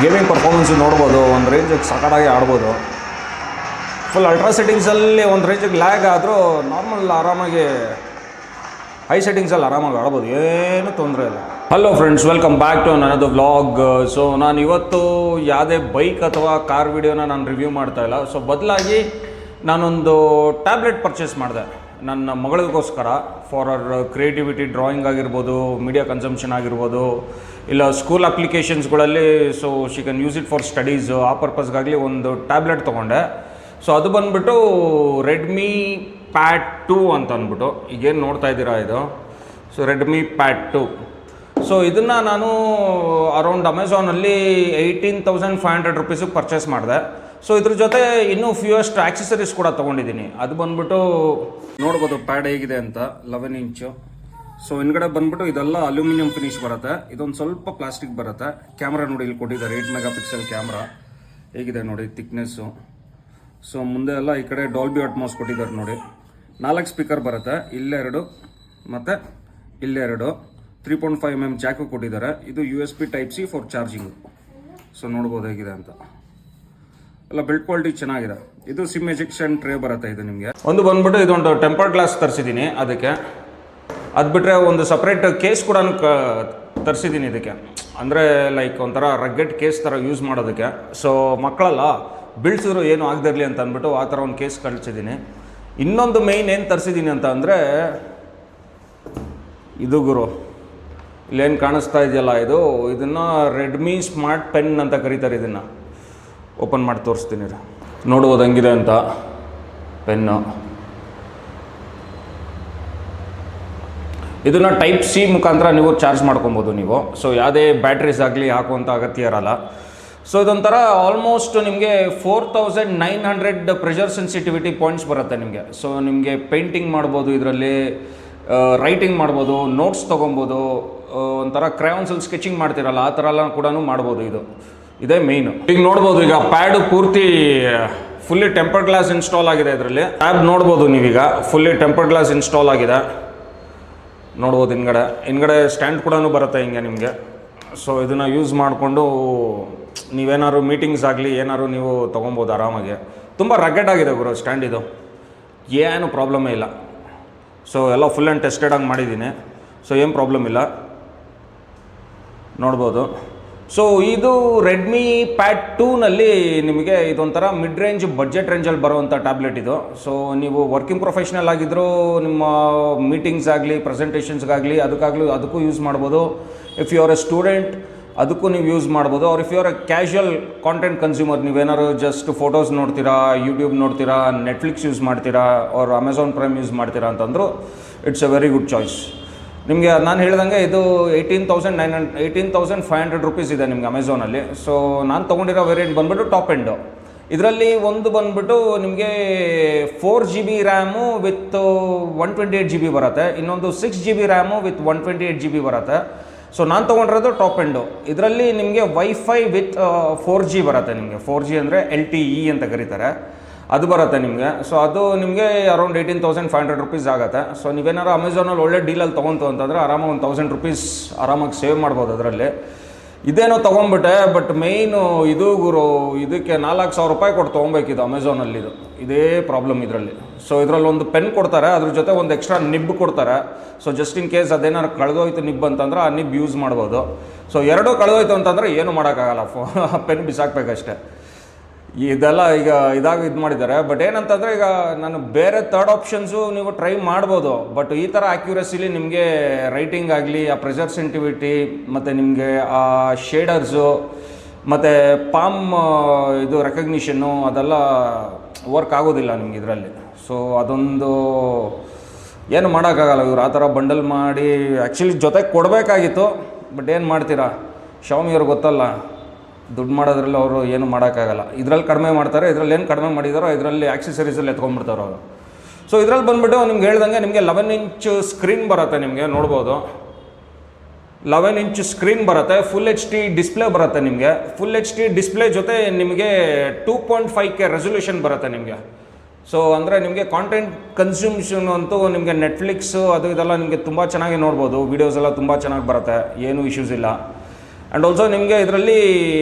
Gaming performance ನೋಡ್ಬೋದು, ಒಂದು ರೇಂಜಿಗೆ ಸಕಟಾಗಿ ಆಡ್ಬೋದು. ಫುಲ್ ಅಲ್ಟ್ರಾ ಸೆಟ್ಟಿಂಗ್ಸಲ್ಲಿ ಒಂದು ರೇಂಜಿಗೆ ಲ್ಯಾಗ್ ಆದರೂ ನಾರ್ಮಲ್ ಆರಾಮಾಗಿ ಹೈ ಸೆಟ್ಟಿಂಗ್ಸಲ್ಲಿ ಆರಾಮಾಗಿ ಆಡ್ಬೋದು, ಏನೂ ತೊಂದರೆ ಇಲ್ಲ. Hello friends, welcome back to ನನ್ನದು ವ್ಲಾಗ್. ಸೊ ನಾನು ಇವತ್ತು ಯಾವುದೇ ಬೈಕ್ ಅಥವಾ ಕಾರ್ ವಿಡಿಯೋನ ನಾನು ರಿವ್ಯೂ ಮಾಡ್ತಾಯಿಲ್ಲ. ಸೊ ಬದಲಾಗಿ ನಾನೊಂದು ಟ್ಯಾಬ್ಲೆಟ್ ಪರ್ಚೇಸ್ ಮಾಡಿದೆ ನನ್ನ ಮಗಳಿಗೋಸ್ಕರ, ಫಾರ್ ಅವರ್ ಕ್ರಿಯೇಟಿವಿಟಿ, ಡ್ರಾಯಿಂಗ್ ಆಗಿರ್ಬೋದು, ಮೀಡಿಯಾ ಕನ್ಸಂಪ್ಷನ್ ಆಗಿರ್ಬೋದು, ಇಲ್ಲ ಸ್ಕೂಲ್ ಅಪ್ಲಿಕೇಶನ್ಸ್ಗಳಲ್ಲಿ. So she can use it for studies, ಆ ಪರ್ಪಸ್ಗಾಗಲಿ ಒಂದು ಟ್ಯಾಬ್ಲೆಟ್ ತೊಗೊಂಡೆ. ಸೊ ಅದು ಬಂದುಬಿಟ್ಟು ರೆಡ್ಮಿ ಪ್ಯಾಡ್ 2 ಅಂತ ಅಂದ್ಬಿಟ್ಟು, ಈಗೇನು ನೋಡ್ತಾ ಇದ್ದೀರಾ ಇದು. So Redmi Pad 2. ಸೊ ಇದನ್ನು ನಾನು ಅರೌಂಡ್ ಅಮೆಝಾನಲ್ಲಿ 18,500 ರುಪೀಸಿಗೆ ಪರ್ಚೇಸ್ ಮಾಡಿದೆ. ಸೊ ಇದ್ರ ಜೊತೆ ಇನ್ನೂ ಫ್ಯೂಯೆಸ್ಟ್ ಆಕ್ಸೆಸರೀಸ್ ಕೂಡ ತೊಗೊಂಡಿದ್ದೀನಿ. ಅದು ಬಂದ್ಬಿಟ್ಟು ನೋಡ್ಬೋದು ಪ್ಯಾಡ್ ಹೇಗಿದೆ ಅಂತ, 11 ಇಂಚು. ಸೊ ಹಿಂದ್ಗಡೆ ಬಂದ್ಬಿಟ್ಟು ಇದೆಲ್ಲ ಅಲ್ಯೂಮಿನಿಯಂ ಫಿನಿಶ್ ಬರುತ್ತೆ, ಇದೊಂದು ಸ್ವಲ್ಪ ಪ್ಲಾಸ್ಟಿಕ್ ಬರುತ್ತೆ. ಕ್ಯಾಮ್ರಾ ನೋಡಿ ಇಲ್ಲಿ ಕೊಟ್ಟಿದ್ದಾರೆ, 8 ಮೆಗಾ ಪಿಕ್ಸೆಲ್ ಕ್ಯಾಮ್ರಾ ಹೇಗಿದೆ ನೋಡಿ, ಥಿಕ್ನೆಸ್ಸು. ಸೊ ಮುಂದೆ ಎಲ್ಲ ಈ ಕಡೆ ಡಾಲ್ಬಿ ಅಟ್ಮಾಸ್ ಕೊಟ್ಟಿದ್ದಾರೆ ನೋಡಿ. 4 ಸ್ಪೀಕರ್ ಬರುತ್ತೆ, ಇಲ್ಲೆರಡು ಮತ್ತು ಇಲ್ಲೆರಡು. 3.5 mm ಜಾಕು ಕೊಟ್ಟಿದ್ದಾರೆ. ಇದು USB Type-C for charging. So ನೋಡ್ಬೋದು ಹೇಗಿದೆ ಅಂತ. ಎಲ್ಲ ಬಿಲ್ಡ್ ಕ್ವಾಲಿಟಿ ಚೆನ್ನಾಗಿದೆ. ಇದು ಸಿಮ್ ಎಜೆಕ್ಷನ್ ಟ್ರೇ ಬರುತ್ತೆ ಇದು ನಿಮಗೆ. ಒಂದು ಬಂದ್ಬಿಟ್ಟು ಇದೊಂದು ಟೆಂಪರ್ಡ್ ಗ್ಲಾಸ್ ತರಿಸಿದ್ದೀನಿ ಅದಕ್ಕೆ. ಅದು ಬಿಟ್ಟರೆ ಒಂದು ಸಪ್ರೇಟ್ ಕೇಸ್ ಕೂಡ ತರಿಸಿದ್ದೀನಿ ಇದಕ್ಕೆ, ಅಂದರೆ ಲೈಕ್ ಒಂಥರ ರಗ್ಗೆಟ್ ಕೇಸ್ ಥರ ಯೂಸ್ ಮಾಡೋದಕ್ಕೆ. ಸೊ ಮಕ್ಕಳಲ್ಲ ಬೀಳ್ಸಿದ್ರು ಏನು ಆಗದಿರಲಿ ಅಂತ ಅಂದ್ಬಿಟ್ಟು ಆ ಥರ ಒಂದು ಕೇಸ್ ಕಳಿಸಿದ್ದೀನಿ. ಇನ್ನೊಂದು ಮೇಯ್ನ್ ಏನು ತರಿಸಿದ್ದೀನಿ ಅಂತ ಅಂದರೆ ಇದು ಗುರು, ಇಲ್ಲೇನು ಕಾಣಿಸ್ತಾ ಇದೆಯಲ್ಲ ಇದು, ಇದನ್ನು ರೆಡ್ಮಿ ಸ್ಮಾರ್ಟ್ ಪೆನ್ ಅಂತ ಕರೀತಾರೆ. ಇದನ್ನು ಓಪನ್ ಮಾಡಿ ತೋರಿಸ್ತೀನಿ, ನೋಡ್ಬೋದು ಹಂಗಿದೆ ಅಂತ ಪೆನ್ನು. ಇದನ್ನು Type-C ಮುಖಾಂತರ ನೀವು ಚಾರ್ಜ್ ಮಾಡ್ಕೊಬೋದು ನೀವು. ಸೊ ಯಾವುದೇ ಬ್ಯಾಟ್ರೀಸ್ ಆಗಲಿ ಹಾಕುವಂಥ ಅಗತ್ಯ ಇರಲ್ಲ. ಸೊ ಇದೊಂಥರ ಆಲ್ಮೋಸ್ಟ್ ನಿಮಗೆ 4900 ಪ್ರೆಷರ್ ಸೆನ್ಸಿಟಿವಿಟಿ ಪಾಯಿಂಟ್ಸ್ ಬರುತ್ತೆ ನಿಮಗೆ. ಸೊ ನಿಮಗೆ ಪೇಂಟಿಂಗ್ ಮಾಡ್ಬೋದು, ಇದರಲ್ಲಿ ರೈಟಿಂಗ್ ಮಾಡ್ಬೋದು, ನೋಟ್ಸ್ ತೊಗೊಬೋದು, ಒಂಥರ ಕ್ರಯಾನ್ಸಲ್ಲಿ ಸ್ಕೆಚಿಂಗ್ ಮಾಡ್ತಿರಲ್ಲ ಆ ಥರ ಎಲ್ಲ ಕೂಡ ಮಾಡ್ಬೋದು. ಇದೇ ಮೇಯ್ನು. ಈಗ ನೋಡ್ಬೋದು, ಈಗ ಪ್ಯಾಡು ಪೂರ್ತಿ ಫುಲ್ಲಿ ಟೆಂಪರ್ಡ್ ಗ್ಲಾಸ್ ಇನ್ಸ್ಟಾಲ್ ಆಗಿದೆ ಇದರಲ್ಲಿ. ಟ್ಯಾಬ್ ನೋಡ್ಬೋದು ನೀವೀಗ ಫುಲ್ಲಿ ಟೆಂಪರ್ಡ್ ಗ್ಲಾಸ್ ಇನ್ಸ್ಟಾಲ್ ಆಗಿದೆ, ನೋಡ್ಬೋದು. ಹಿಂದ್ಗಡೆ ಸ್ಟ್ಯಾಂಡ್ ಕೂಡ ಬರುತ್ತೆ ಹಿಂಗೆ ನಿಮಗೆ. ಸೊ ಇದನ್ನು ಯೂಸ್ ಮಾಡಿಕೊಂಡು ನೀವೇನಾದ್ರು ಮೀಟಿಂಗ್ಸ್ ಆಗಲಿ ಏನಾದ್ರು ನೀವು ತೊಗೊಬೋದು ಆರಾಮಾಗಿ. ತುಂಬ ರಗ್ಗೆಡ್ ಆಗಿದೆ ಗುರು ಸ್ಟ್ಯಾಂಡ್ ಇದು, ಏನು ಪ್ರಾಬ್ಲಮೇ ಇಲ್ಲ. ಸೊ ಎಲ್ಲ ಫುಲ್ ಆ್ಯಂಡ್ ಟೆಸ್ಟೆಡ್ ಆಗಿ ಮಾಡಿದ್ದೀನಿ. ಸೊ ಏನು ಪ್ರಾಬ್ಲಮ್ ಇಲ್ಲ, ನೋಡ್ಬೋದು. ಸೊ ಇದು ರೆಡ್ಮಿ ಪ್ಯಾಡ್ 2ನಲ್ಲಿ ನಿಮಗೆ ಇದೊಂಥರ ಮಿಡ್ ರೇಂಜ್ ಬಡ್ಜೆಟ್ ರೇಂಜಲ್ಲಿ ಬರುವಂಥ ಟ್ಯಾಬ್ಲೆಟ್ ಇದು. ಸೊ ನೀವು ವರ್ಕಿಂಗ್ ಪ್ರೊಫೆಷ್ನಲ್ ಆಗಿದ್ದರೂ ನಿಮ್ಮ ಮೀಟಿಂಗ್ಸ್ ಆಗಲಿ ಪ್ರೆಸೆಂಟೇಷನ್ಸ್ಗಾಗಲಿ ಅದಕ್ಕೂ ಯೂಸ್ ಮಾಡ್ಬೋದು. If you are a student ಅದಕ್ಕೂ ನೀವು ಯೂಸ್ ಮಾಡ್ಬೋದು. ಅವ್ರ if you are a casual content consumer, ನೀವೇನಾದ್ರು ಜಸ್ಟ್ ಫೋಟೋಸ್ ನೋಡ್ತೀರಾ, ಯೂಟ್ಯೂಬ್ ನೋಡ್ತೀರಾ, ನೆಟ್ಫ್ಲಿಕ್ಸ್ ಯೂಸ್ ಮಾಡ್ತೀರಾ, ಅವ್ರ ಅಮೆಝಾನ್ ಪ್ರೈಮ್ ಯೂಸ್ ಮಾಡ್ತೀರಾ ಅಂತಂದರು it's a very good choice. ನಿಮಗೆ ನಾನು ಹೇಳ್ದಂಗೆ ಇದು 18,500 ರುಪೀಸ್ ಇದೆ ನಿಮಗೆ ಅಮೆಝಾನಲ್ಲಿ. ಸೊ ನಾನು ತೊಗೊಂಡಿರೋ ವೇರಿಯಂಟ್ ಬಂದುಬಿಟ್ಟು ಟಾಪ್ ಎಂಡು. ಇದರಲ್ಲಿ ಒಂದು ಬಂದುಬಿಟ್ಟು ನಿಮಗೆ 4 GB ರ್ಯಾಮು ವಿತ್ 128 GB ಬರುತ್ತೆ, ಇನ್ನೊಂದು 6 GB ರ್ಯಾಮು ವಿತ್ 128 GB ಬರುತ್ತೆ. ಸೊ ನಾನು ತೊಗೊಂಡಿರೋದು ಟಾಪ್ ಎಂಡು. ಇದರಲ್ಲಿ ನಿಮಗೆ ವೈಫೈ ವಿತ್ 4G ಬರುತ್ತೆ ನಿಮಗೆ. 4G ಅಂದರೆ LTE ಅಂತ ಕರೀತಾರೆ, ಅದು ಬರುತ್ತೆ ನಿಮಗೆ. ಸೊ ಅದು ನಿಮಗೆ ಅರೌಂಡ್ 18,500 ರುಪೀಸ್ ಆಗುತ್ತೆ. ಸೊ ನೀವೇನಾರು ಅಮೆಝಾನಲ್ಲಿ ಒಳ್ಳೆ ಡೀಲಲ್ಲಿ ತೊಗೊಂತು ಅಂತಂದರೆ ಆರಾಮಾಗಿ ಒಂದು 1000 ರುಪೀಸ್ ಆರಾಮಾಗಿ ಸೇವ್ ಮಾಡ್ಬೋದು ಅದರಲ್ಲಿ. ಇದೇನೋ ತೊಗೊಂಡ್ಬಿಟ್ಟೆ, ಬಟ್ ಮೇಯ್ನು ಇದು ಗುರು, ಇದಕ್ಕೆ 4,000 ರೂಪಾಯಿ ಕೊಟ್ಟು ತೊಗೊಬೇಕಿದು ಅಮೆಝಾನಲ್ಲಿ. ಇದೇ ಪ್ರಾಬ್ಲಮ್ ಇದರಲ್ಲಿ. ಸೊ ಇದರಲ್ಲಿ ಒಂದು ಪೆನ್ ಕೊಡ್ತಾರೆ, ಅದ್ರ ಜೊತೆ ಒಂದು ಎಕ್ಸ್ಟ್ರಾ ನಿಬ್ ಕೊಡ್ತಾರೆ. ಸೊ ಜಸ್ಟ್ ಇನ್ ಕೇಸ್ ಅದೇನಾದ್ರು ಕಳೆದೋಯ್ತು ನಿಬ್ ಅಂತಂದ್ರೆ ಆ ನಿಬ್ ಯೂಸ್ ಮಾಡ್ಬೋದು. ಸೊ ಎರಡೂ ಕಳೆದೋಯ್ತು ಅಂತಂದರೆ ಏನು ಮಾಡೋಕ್ಕಾಗಲ್ಲ, ಪೆನ್ ಬಿಸಾಕಬೇಕಷ್ಟೆ. ಇದೆಲ್ಲ ಈಗ ಇದು ಮಾಡಿದ್ದಾರೆ. ಬಟ್ ಏನಂತಂದರೆ ಈಗ ನಾನು ಬೇರೆ ಥರ್ಡ್ ಆಪ್ಷನ್ಸು ನೀವು ಟ್ರೈ ಮಾಡ್ಬೋದು, ಬಟ್ ಈ ಥರ ಆ್ಯಕ್ಯುರಸಿಲಿ ನಿಮಗೆ ರೈಟಿಂಗ್ ಆಗಲಿ, ಆ ಪ್ರೆಷರ್ ಸೆನ್ಸಿಟಿವಿಟಿ ಮತ್ತು ನಿಮಗೆ ಆ ಶೇಡರ್ಸು ಮತ್ತು ಪಾಮ್ ಇದು ರೆಕಗ್ನಿಷನ್ನು ಅದೆಲ್ಲ ವರ್ಕ್ ಆಗೋದಿಲ್ಲ ನಿಮ್ಗೆ ಇದರಲ್ಲಿ. ಸೊ ಅದೊಂದು ಏನು ಮಾಡೋಕ್ಕಾಗಲ್ಲ. ಇವ್ರು ಆ ಥರ ಬಂಡಲ್ ಮಾಡಿ ಆ್ಯಕ್ಚುಲಿ ಜೊತೆಗೆ ಕೊಡಬೇಕಾಗಿತ್ತು, ಬಟ್ ಏನು ಮಾಡ್ತೀರಾ, ಶಾಮಿಯವ್ರು ಗೊತ್ತಲ್ಲ, ದುಡ್ಡು ಮಾಡೋದ್ರಲ್ಲಿ ಅವರು ಏನು ಮಾಡೋಕ್ಕಾಗಲ್ಲ. ಇದರಲ್ಲಿ ಕಡಿಮೆ ಮಾಡ್ತಾರೆ, ಇದರಲ್ಲಿ ಏನು ಕಡಿಮೆ ಮಾಡಿದಾರೋ ಇದರಲ್ಲಿ ಆಕ್ಸೆಸರೀಸಲ್ಲಿ ಎತ್ಕೊಂಡ್ಬಿಡ್ತಾರೆ ಅವರು. ಸೊ ಇದರಲ್ಲಿ ಬಂದುಬಿಟ್ಟು ನಿಮ್ಗೆ ಹೇಳ್ದಂಗೆ ನಿಮಗೆ 11 ಇಂಚ್ ಸ್ಕ್ರೀನ್ ಬರುತ್ತೆ ನಿಮಗೆ, ನೋಡ್ಬೋದು. 11 ಇಂಚ್ ಸ್ಕ್ರೀನ್ ಬರುತ್ತೆ, ಫುಲ್ HD ಡಿಸ್ಪ್ಲೇ ಬರುತ್ತೆ ನಿಮಗೆ. ಫುಲ್ HD ಡಿಸ್ಪ್ಲೇ ಜೊತೆ ನಿಮಗೆ 2.5K ರೆಸೊಲ್ಯೂಷನ್ ಬರುತ್ತೆ ನಿಮಗೆ. ಸೊ ಅಂದರೆ ನಿಮಗೆ ಕಾಂಟೆಂಟ್ ಕನ್ಸ್ಯೂಮ್ಷನ್ ಅಂತೂ ನಿಮಗೆ ನೆಟ್ಫ್ಲಿಕ್ಸು ಅದು ಇದೆಲ್ಲ ನಿಮಗೆ ತುಂಬ ಚೆನ್ನಾಗಿ ನೋಡ್ಬೋದು. ವೀಡಿಯೋಸ್ ಎಲ್ಲ ತುಂಬ ಚೆನ್ನಾಗಿ ಬರುತ್ತೆ, ಏನೂ ಇಶ್ಯೂಸ್ ಇಲ್ಲ. ಆ್ಯಂಡ್ ಆಲ್ಸೋ ನಿಮಗೆ ಇದರಲ್ಲಿ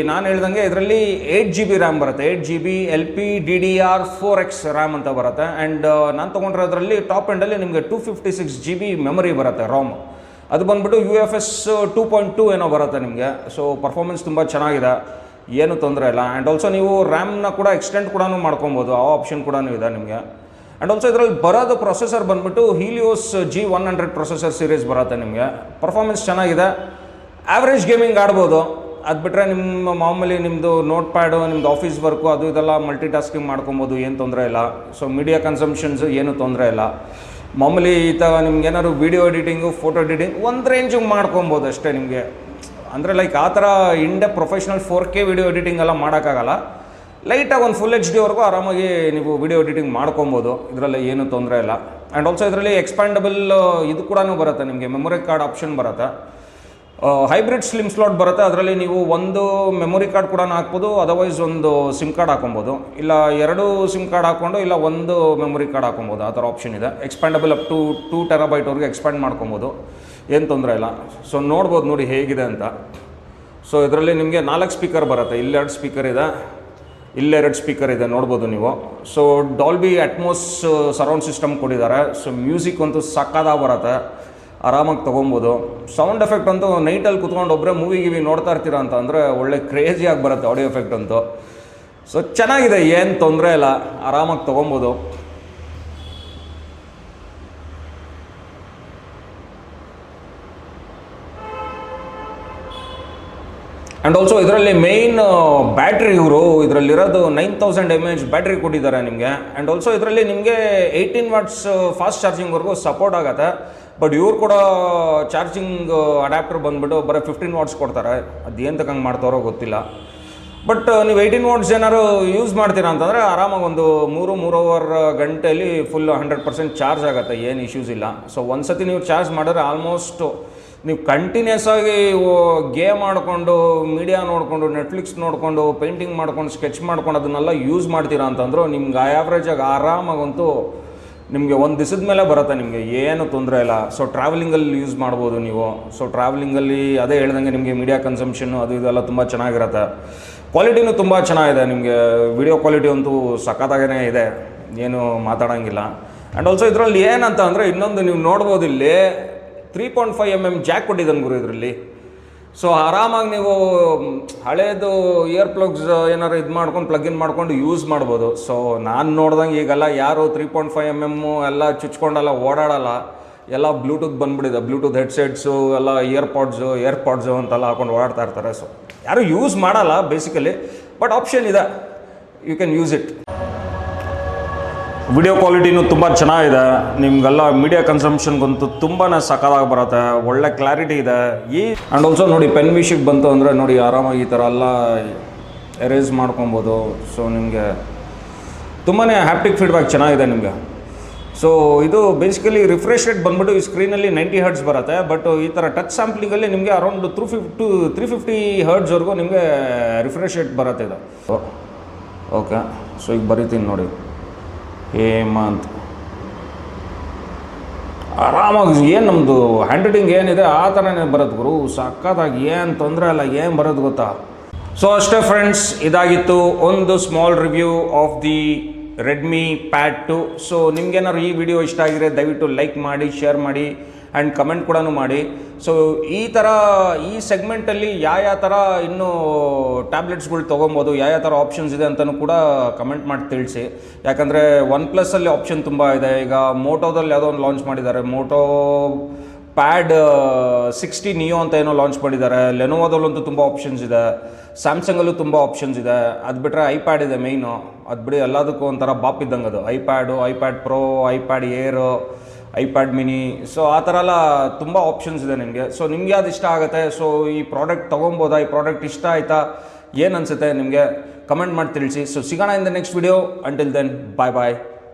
ನಾನು ಹೇಳ್ದಂಗೆ ಇದರಲ್ಲಿ 8 GB ರ್ಯಾಮ್ ಬರುತ್ತೆ, 8 GB LPDDR4X ರ್ಯಾಮ್ ಅಂತ ಬರುತ್ತೆ. ಆ್ಯಂಡ್ ನಾನು ತೊಗೊಂಡಿರೋದ್ರಲ್ಲಿ ಟಾಪ್ ಎಂಡಲ್ಲಿ ನಿಮಗೆ 256 GB ಮೆಮೊರಿ ಬರುತ್ತೆ ರಾಮ್. ಅದು ಬಂದುಬಿಟ್ಟು UFS 2.2 ಏನೋ ಬರುತ್ತೆ ನಿಮಗೆ. ಸೊ ಪರ್ಫಾರ್ಮೆನ್ಸ್ ತುಂಬ ಚೆನ್ನಾಗಿದೆ, ಏನು ತೊಂದರೆ ಇಲ್ಲ. ಆ್ಯಂಡ್ ಆಲ್ಸೋ ನೀವು ರ್ಯಾಮ್ನ ಕೂಡ ಎಕ್ಸ್ಟೆಂಡ್ ಕೂಡ ಮಾಡ್ಕೊಬೋದು, ಆ ಆಪ್ಷನ್ ಕೂಡ ಇದೆ ನಿಮಗೆ. ಆ್ಯಂಡ್ ಆಲ್ಸೋ ಇದರಲ್ಲಿ ಬರೋದು ಪ್ರೊಸೆಸರ್ ಬಂದುಬಿಟ್ಟು ಹೀಲಿಯೋಸ್ G100 ಪ್ರೊಸೆಸರ್ ಸೀರೀಸ್ ಬರುತ್ತೆ ನಿಮಗೆ. ಪರ್ಫಾರ್ಮೆನ್ಸ್ ಚೆನ್ನಾಗಿದೆ, ಆ್ಯಾವ್ರೇಜ್ ಗೇಮಿಂಗ್ ಆಡ್ಬೋದು. ಅದು ಬಿಟ್ಟರೆ ನಿಮ್ಮ ಮಾಮೂಲಿ ನಿಮ್ಮದು ನೋಟ್ ಪ್ಯಾಡು, ನಿಮ್ಮದು ಆಫೀಸ್ ವರ್ಕು ಅದು ಇದೆಲ್ಲ ಮಲ್ಟಿ ಟಾಸ್ಕಿಂಗ್ ಮಾಡ್ಕೊಬೋದು, ಏನು ತೊಂದರೆ ಇಲ್ಲ. ಸೊ ಮೀಡಿಯಾ ಕನ್ಸಂಪ್ಷನ್ಸು ಏನು ತೊಂದರೆ ಇಲ್ಲ. ಮಾಮೂಲಿ ನಿಮ್ಗೆ ಏನಾದ್ರು ವೀಡಿಯೋ ಎಡಿಟಿಂಗು, ಫೋಟೋ ಎಡಿಟಿಂಗ್ ಒಂದು ರೇಂಜಿಗೆ ಮಾಡ್ಕೊಬೋದು ಅಷ್ಟೇ ನಿಮಗೆ. ಅಂದರೆ ಲೈಕ್ ಆ ಥರ ಇಂಡೆ ಪ್ರೊಫೆಷ್ನಲ್ 4K ವೀಡಿಯೋ ಎಡಿಟಿಂಗ್ ಎಲ್ಲ ಮಾಡೋಕ್ಕಾಗಲ್ಲ. ಲೈಟಾಗಿ ಒಂದು ಫುಲ್ HD ವರೆಗೂ ಆರಾಮಾಗಿ ನೀವು ವೀಡಿಯೋ ಎಡಿಟಿಂಗ್ ಮಾಡ್ಕೊಬೋದು, ಇದರಲ್ಲಿ ಏನೂ ತೊಂದರೆ ಇಲ್ಲ. ಆ್ಯಂಡ್ ಆಲ್ಸೋ ಇದರಲ್ಲಿ ಎಕ್ಸ್ಪ್ಯಾಂಡಬಲ್ ಇದು ಕೂಡ ಬರುತ್ತೆ ನಿಮಗೆ, ಮೆಮೊರಿ ಕಾರ್ಡ್ ಆಪ್ಷನ್ ಬರುತ್ತೆ. ಹೈಬ್ರಿಡ್ ಸ್ಲಿಮ್ ಸ್ಲಾಟ್ ಬರುತ್ತೆ, ಅದರಲ್ಲಿ ನೀವು ಒಂದು ಮೆಮೊರಿ ಕಾರ್ಡ್ ಕೂಡ ಹಾಕ್ಬೋದು, ಅದರ್ವೈಸ್ ಒಂದು ಸಿಮ್ ಕಾರ್ಡ್ ಹಾಕೊಬೋದು, ಇಲ್ಲ 2 ಸಿಮ್ ಕಾರ್ಡ್ ಹಾಕ್ಕೊಂಡು ಇಲ್ಲ ಒಂದು ಮೆಮೊರಿ ಕಾರ್ಡ್ ಹಾಕೊಬೋದು, ಆ ಥರ ಆಪ್ಷನ್ ಇದೆ. Expandable up to 2 TB expand ಮಾಡ್ಕೊಬೋದು, ಏನು ತೊಂದರೆ ಇಲ್ಲ. ಸೊ ನೋಡ್ಬೋದು ನೋಡಿ ಹೇಗಿದೆ ಅಂತ. ಸೊ ಇದರಲ್ಲಿ ನಿಮಗೆ 4 ಸ್ಪೀಕರ್ ಬರುತ್ತೆ, ಇಲ್ಲಿ 2 ಸ್ಪೀಕರ್ ಇದೆ, ಇಲ್ಲೇ 2 ಸ್ಪೀಕರ್ ಇದೆ, ನೋಡ್ಬೋದು ನೀವು. So Dolby Atmos surround system ಕೊಟ್ಟಿದ್ದಾರೆ. ಸೊ ಮ್ಯೂಸಿಕ್ ಅಂತೂ ಸಕ್ಕತ್ತಾಗಿ ಬರುತ್ತೆ, ಆರಾಮಾಗಿ ತೊಗೊಬೋದು. ಸೌಂಡ್ ಎಫೆಕ್ಟ್ ಅಂತೂ ನೈಟಲ್ಲಿ ಕುತ್ಕೊಂಡು ಒಬ್ಬರೇ ಮೂವಿ ನೋಡ್ತಾ ಇರ್ತೀರ ಅಂತ ಅಂದರೆ ಒಳ್ಳೆ ಕ್ರೇಜಿಯಾಗಿ ಬರುತ್ತೆ ಆಡಿಯೋ ಎಫೆಕ್ಟ್ ಅಂತೂ. ಸೊ ಚೆನ್ನಾಗಿದೆ, ಏನು ತೊಂದರೆ ಇಲ್ಲ, ಆರಾಮಾಗಿ ತೊಗೊಬೋದು. ಆ್ಯಂಡ್ ಆಲ್ಸೋ ಇದರಲ್ಲಿ ಮೇಯ್ನ್ ಬ್ಯಾಟ್ರಿ ಇದರಲ್ಲಿರೋದು 9000 mAh ಬ್ಯಾಟ್ರಿ ಕೊಟ್ಟಿದ್ದಾರೆ ನಿಮಗೆ. ಆ್ಯಂಡ್ ಆಲ್ಸೋ ಇದರಲ್ಲಿ ನಿಮಗೆ 18 ವಾಟ್ಸ್ ಫಾಸ್ಟ್ ಚಾರ್ಜಿಂಗ್ವರೆಗೂ ಸಪೋರ್ಟ್ ಆಗುತ್ತೆ. ಬಟ್ ಇವ್ರು ಕೂಡ ಚಾರ್ಜಿಂಗ್ ಅಡ್ಯಾಪ್ಟರ್ ಬಂದುಬಿಟ್ಟು ಬರೀ 15 ವಾಟ್ಸ್ ಕೊಡ್ತಾರೆ, ಅದು ಏನು ತಕ್ಕಂಗೆ ಮಾಡ್ತಾರೋ ಗೊತ್ತಿಲ್ಲ. ಬಟ್ ನೀವು 18 ವಾಟ್ಸ್ ಏನಾದ್ರು ಯೂಸ್ ಮಾಡ್ತೀರಾ ಅಂತಂದರೆ ಆರಾಮಾಗಿ ಒಂದು 3-3.5 ಗಂಟೆಯಲ್ಲಿ ಫುಲ್ 100% ಚಾರ್ಜ್ ಆಗುತ್ತೆ, ಏನು ಇಶ್ಯೂಸ್ ಇಲ್ಲ. ಸೊ ಒಂದು ಸತಿ ನೀವು ಚಾರ್ಜ್ ಮಾಡಿದ್ರೆ ಆಲ್ಮೋಸ್ಟ್ ನೀವು ಕಂಟಿನ್ಯೂಸ್ ಆಗಿ ಗೇಮ್ ಆಡಿಕೊಂಡು, ಮೀಡಿಯಾ ನೋಡಿಕೊಂಡು, ನೆಟ್ಫ್ಲಿಕ್ಸ್ ನೋಡಿಕೊಂಡು, ಪೇಂಟಿಂಗ್ ಮಾಡ್ಕೊಂಡು, ಸ್ಕೆಚ್ ಮಾಡ್ಕೊಂಡು ಅದನ್ನೆಲ್ಲ ಯೂಸ್ ಮಾಡ್ತೀರಾ ಅಂತಂದ್ರು ನಿಮ್ಗೆ ಆ್ಯಾವ್ರೇಜಾಗಿ ಆರಾಮಾಗಂತೂ ನಿಮಗೆ ಒಂದು ದಿವಸದ ಮೇಲೆ ಬರುತ್ತೆ, ನಿಮಗೆ ಏನು ತೊಂದರೆ ಇಲ್ಲ. ಸೊ ಟ್ರಾವೆಲಿಂಗಲ್ಲಿ ಯೂಸ್ ಮಾಡ್ಬೋದು ನೀವು. ಸೊ ಟ್ರಾವೆಲಿಂಗಲ್ಲಿ ಅದೇ ಹೇಳ್ದಂಗೆ ನಿಮಗೆ ಮೀಡಿಯಾ ಕನ್ಸಂಪ್ಷನ್ನು ಅದು ಇದೆಲ್ಲ ತುಂಬ ಚೆನ್ನಾಗಿರುತ್ತೆ. ಕ್ವಾಲಿಟಿನೂ ತುಂಬ ಚೆನ್ನಾಗಿದೆ, ನಿಮಗೆ ವಿಡಿಯೋ ಕ್ವಾಲಿಟಿ ಅಂತೂ ಸಖತ್ತಾಗೇ ಇದೆ, ಏನು ಮಾತಾಡೋಂಗಿಲ್ಲ. ಆ್ಯಂಡ್ ಆಲ್ಸೋ ಇದರಲ್ಲಿ ಏನಂತ ಅಂದರೆ ಇನ್ನೊಂದು ನೀವು ನೋಡ್ಬೋದು, ಇಲ್ಲಿ 3.5 mm ಜಾಕ್ ಕೊಟ್ಟಿದ್ದಾನೆ ಗುರು ಇದರಲ್ಲಿ. ಸೊ ಆರಾಮಾಗಿ ನೀವು ಹಳೇದು ಇಯರ್ ಪ್ಲಗ್ಸ್ ಏನಾರು ಇದು ಮಾಡ್ಕೊಂಡು ಪ್ಲಗಿನ್ ಮಾಡ್ಕೊಂಡು ಯೂಸ್ ಮಾಡ್ಬೋದು. ಸೊ ನಾನು ನೋಡ್ದಂಗೆ ಈಗೆಲ್ಲ ಯಾರು 3.5 mm ಎಲ್ಲ ಚುಚ್ಕೊಂಡೆಲ್ಲ ಓಡಾಡಲ್ಲ, ಎಲ್ಲ ಬ್ಲೂಟೂತ್ ಬಂದುಬಿಟ್ಟಿದೆ. ಬ್ಲೂಟೂತ್ ಹೆಡ್ಸೆಟ್ಸು ಎಲ್ಲ ಏರ್ಪಾಡ್ಸು ಅಂತೆಲ್ಲ ಹಾಕೊಂಡು ಓಡಾಡ್ತಾ ಇರ್ತಾರೆ. ಸೊ ಯಾರು ಯೂಸ್ ಮಾಡಲ್ಲ ಬೇಸಿಕಲಿ, ಬಟ್ ಆಪ್ಷನ್ ಇದೆ, you can use it. Video ಕ್ವಾಲಿಟಿನೂ ತುಂಬ ಚೆನ್ನಾಗಿದೆ, ನಿಮಗೆಲ್ಲ ಮೀಡಿಯಾ ಕನ್ಸಂಪ್ಷನ್ಗಂತೂ ತುಂಬಾ ಸಕ್ಕತ್ತಾಗಿ ಬರುತ್ತೆ, ಒಳ್ಳೆ ಕ್ಲಾರಿಟಿ ಇದೆ. ಆ್ಯಂಡ್ ಆಲ್ಸೋ ನೋಡಿ ಪೆನ್ ವಿಷಯಕ್ಕೆ ಬಂತು ಅಂದರೆ ನೋಡಿ ಆರಾಮಾಗಿ ಈ ಥರ ಎಲ್ಲ ಎರೇಸ್ ಮಾಡ್ಕೊಬೋದು. ಸೊ ನಿಮಗೆ ತುಂಬಾ ಹ್ಯಾಪ್ಟಿಕ್ ಫೀಡ್ಬ್ಯಾಕ್ ಚೆನ್ನಾಗಿದೆ ನಿಮಗೆ. ಸೊ ಇದು ಬೇಸಿಕಲಿ ರಿಫ್ರೆಶ್ ರೇಟ್ ಬಂದ್ಬಿಟ್ಟು ಈ ಸ್ಕ್ರೀನಲ್ಲಿ 90 Hz ಬರುತ್ತೆ. ಬಟ್ ಈ ಥರ ಟಚ್ ಸ್ಯಾಂಪ್ಲಿಂಗಲ್ಲಿ ನಿಮಗೆ ಅರೌಂಡ್ 350 Hzವರೆಗೂ ನಿಮಗೆ ರಿಫ್ರೆಶ್ ರೇಟ್ ಬರುತ್ತೆ ಇದು. ಓಕೆ, ಸೊ ಈಗ ಬರೀತೀನಿ ನೋಡಿ, ಹೇಮಂತ್ ಆರಾಮಾಗಿ ಏನು ನಮ್ಮದು ಹ್ಯಾಂಡ್ ರೈಟಿಂಗ್ ಏನಿದೆ ಆ ಥರನೇ ಬರೋದು ಗುರು, ಸಕ್ಕತ್ತಾಗಿ, ಏನು ತೊಂದರೆ ಇಲ್ಲ, ಏನು ಬರೋದು ಗೊತ್ತಾ. ಸೊ ಅಷ್ಟೇ ಫ್ರೆಂಡ್ಸ್, ಇದಾಗಿತ್ತು ಒಂದು small review of the Redmi Pad 2. So ನಿಮ್ಗೇನಾದ್ರು ಈ ವಿಡಿಯೋ ಇಷ್ಟ ಆಗಿದ್ರೆ ದಯವಿಟ್ಟು ಲೈಕ್ ಮಾಡಿ, ಶೇರ್ ಮಾಡಿ ಆ್ಯಂಡ್ ಕಮೆಂಟ್ ಕೂಡ ಮಾಡಿ. ಸೊ ಈ ಸೆಗ್ಮೆಂಟಲ್ಲಿ ಯಾವ ಥರ ಇನ್ನೂ ಟ್ಯಾಬ್ಲೆಟ್ಸ್ಗಳು ತೊಗೊಬೋದು, ಯಾವ ಥರ ಆಪ್ಷನ್ಸ್ ಇದೆ ಅಂತಲೂ ಕೂಡ ಕಮೆಂಟ್ ಮಾಡಿ ತಿಳಿಸಿ. ಯಾಕಂದರೆ OnePlus ಆಪ್ಷನ್ ತುಂಬ ಇದೆ. ಈಗ ಮೋಟೋದಲ್ಲಿ ಯಾವುದೋ ಒಂದು ಲಾಂಚ್ ಮಾಡಿದ್ದಾರೆ, ಮೋಟೋ ಪ್ಯಾಡ್ 60 ನಿಯೋ ಅಂತ ಏನೋ ಲಾಂಚ್ ಮಾಡಿದ್ದಾರೆ. ಲೆನೋವೋದಲ್ಲಂತೂ ತುಂಬ ಆಪ್ಷನ್ಸ್ ಇದೆ, ಸ್ಯಾಮ್ಸಂಗಲ್ಲೂ ತುಂಬ ಆಪ್ಷನ್ಸ್ ಇದೆ. ಅದು ಬಿಟ್ಟರೆ ಐಪ್ಯಾಡ್ ಇದೆ ಮೇಯ್ನು, ಅದು ಬಿಡಿ ಎಲ್ಲದಕ್ಕೂ ಒಂಥರ ಬಾಪ್ ಇದ್ದಂಗೆ ಅದು. ಐಪ್ಯಾಡ್ ಪ್ರೋ, ಐಪ್ಯಾಡ್ ಏರು, ಐಪ್ಯಾಡ್ ಮಿನಿ, ಸೊ ಆ ಥರ ಎಲ್ಲ ತುಂಬ ಆಪ್ಷನ್ಸ್ ಇದೆ ನಿಮಗೆ. ಸೊ ನಿಮ್ಗೆ ಯಾವ್ದು ಇಷ್ಟ ಆಗುತ್ತೆ, ಸೊ ಈ ಪ್ರಾಡಕ್ಟ್ ತೊಗೊಬೋದಾ, ಈ ಪ್ರಾಡಕ್ಟ್ ಇಷ್ಟ ಆಯಿತಾ, ಏನು ಅನಿಸುತ್ತೆ ನಿಮಗೆ ಕಮೆಂಟ್ ಮಾಡಿ ತಿಳಿಸಿ. ಸೊ ಸಿಗೋಣ in the next video. Until then, bye bye.